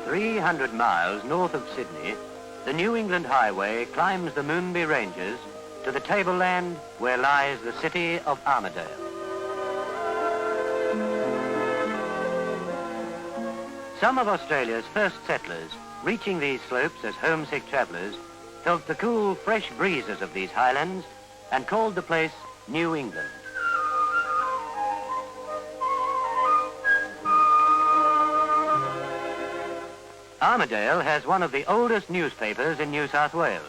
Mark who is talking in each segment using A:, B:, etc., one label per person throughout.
A: 300 miles north of Sydney, the New England Highway climbs the Moonbi Ranges to the tableland where lies the city of Armidale. Some of Australia's first settlers, reaching these slopes as homesick travellers, felt the cool, fresh breezes of these highlands and called the place New England. Armidale has one of the oldest newspapers in New South Wales.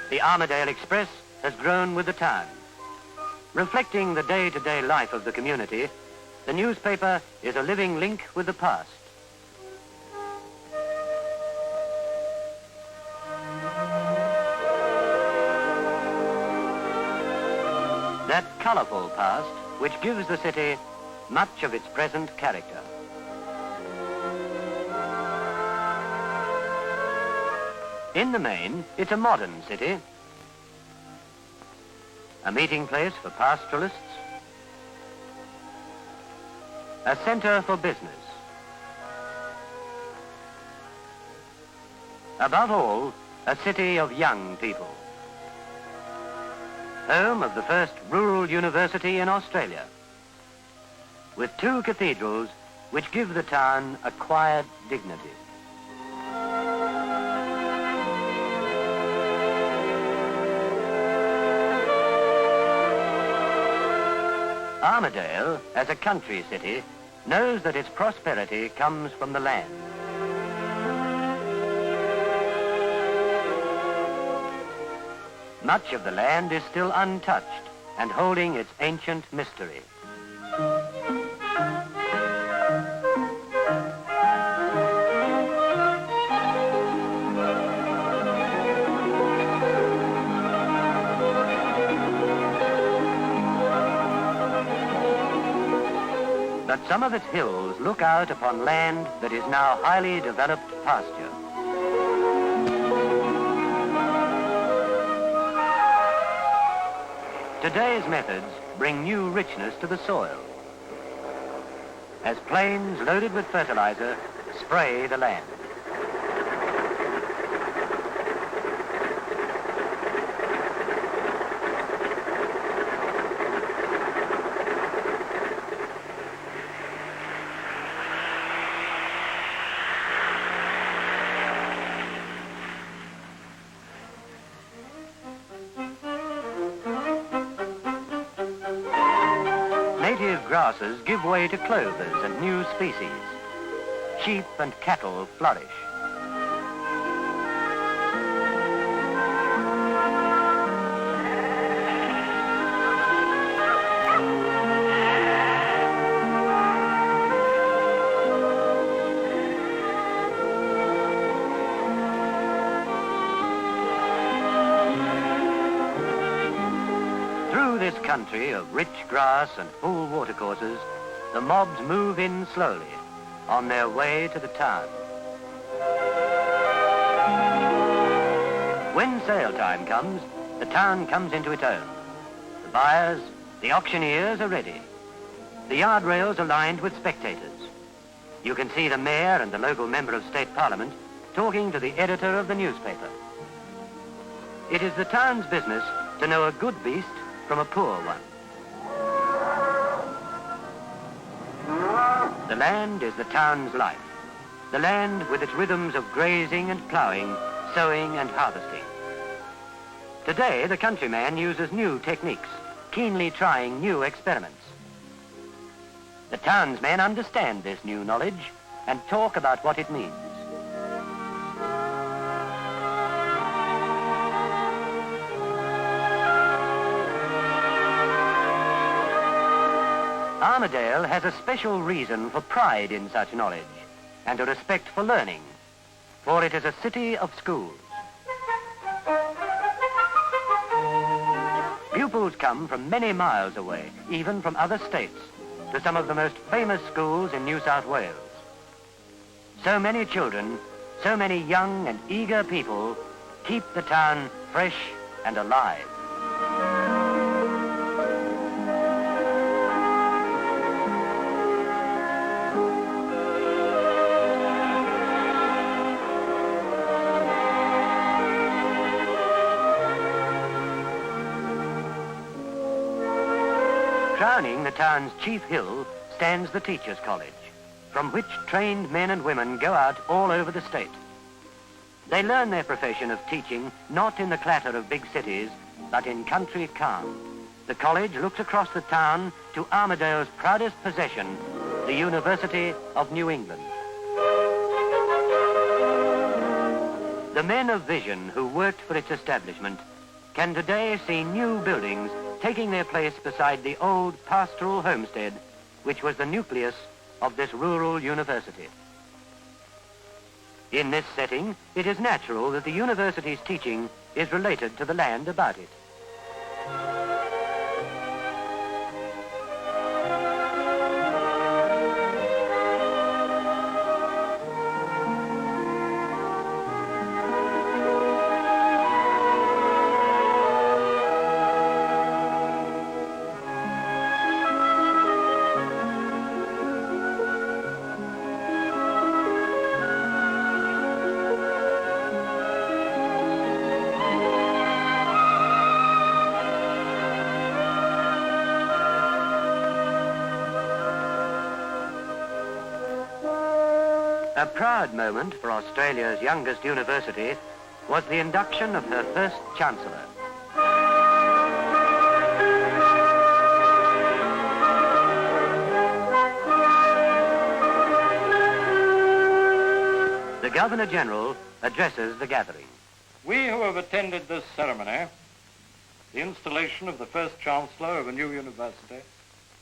A: The Armidale Express has grown with the town. Reflecting the day-to-day life of the community, the newspaper is a living link with the past. That colourful past which gives the city much of its present character. In the main, it's a modern city, a meeting place for pastoralists, a centre for business. Above all, a city of young people. Home of the first rural university in Australia, with 2 cathedrals which give the town a quiet dignity. Armidale, as a country city, knows that its prosperity comes from the land. Much of the land is still untouched and holding its ancient mystery. But some of its hills look out upon land that is now highly developed pasture. Today's methods bring new richness to the soil, as planes loaded with fertilizer spray the land. Native grasses give way to clovers and new species. Sheep and cattle flourish. Through this country of rich grass and full watercourses, the mobs move in slowly on their way to the town. When sale time comes, the town comes into its own. The buyers, the auctioneers are ready. The yard rails are lined with spectators. You can see the mayor and the local member of state parliament talking to the editor of the newspaper. It is the town's business to know a good beast from a poor one. The land is the town's life. The land with its rhythms of grazing and ploughing, sowing and harvesting. Today, the countryman uses new techniques, keenly trying new experiments. The townsmen understand this new knowledge and talk about what it means. Armidale has a special reason for pride in such knowledge and a respect for learning, for it is a city of schools. Pupils come from many miles away, even from other states, to some of the most famous schools in New South Wales. So many children, so many young and eager people keep the town fresh and alive. Crowning the town's chief hill stands the Teachers' College, from which trained men and women go out all over the state. They learn their profession of teaching not in the clatter of big cities, but in country calm. The college looks across the town to Armidale's proudest possession, the University of New England. The men of vision who worked for its establishment can today see new buildings taking their place beside the old pastoral homestead, which was the nucleus of this rural university. In this setting, it is natural that the university's teaching is related to the land about it. A proud moment for Australia's youngest university was the induction of her first Chancellor. The Governor-General addresses the gathering.
B: We who have attended this ceremony, the installation of the first Chancellor of a new university,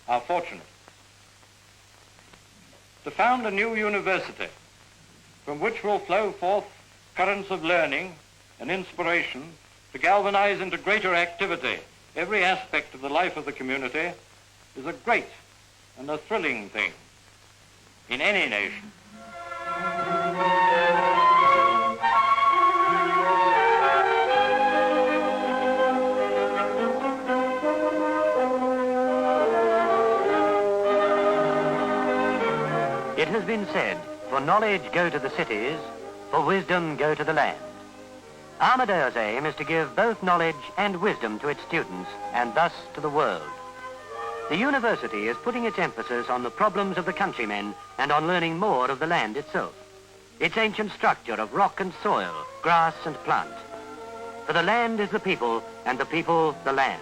B: are fortunate. To found a new university from which will flow forth currents of learning and inspiration to galvanize into greater activity every aspect of the life of the community is a great and a thrilling thing in any nation.
A: It has been said, for knowledge go to the cities, for wisdom go to the land. Armidale's aim is to give both knowledge and wisdom to its students, and thus to the world. The university is putting its emphasis on the problems of the countrymen and on learning more of the land itself, its ancient structure of rock and soil, grass and plant. For the land is the people, and the people the land.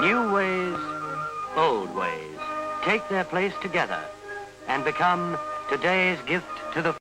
A: New ways, old ways, take their place together and become today's gift to the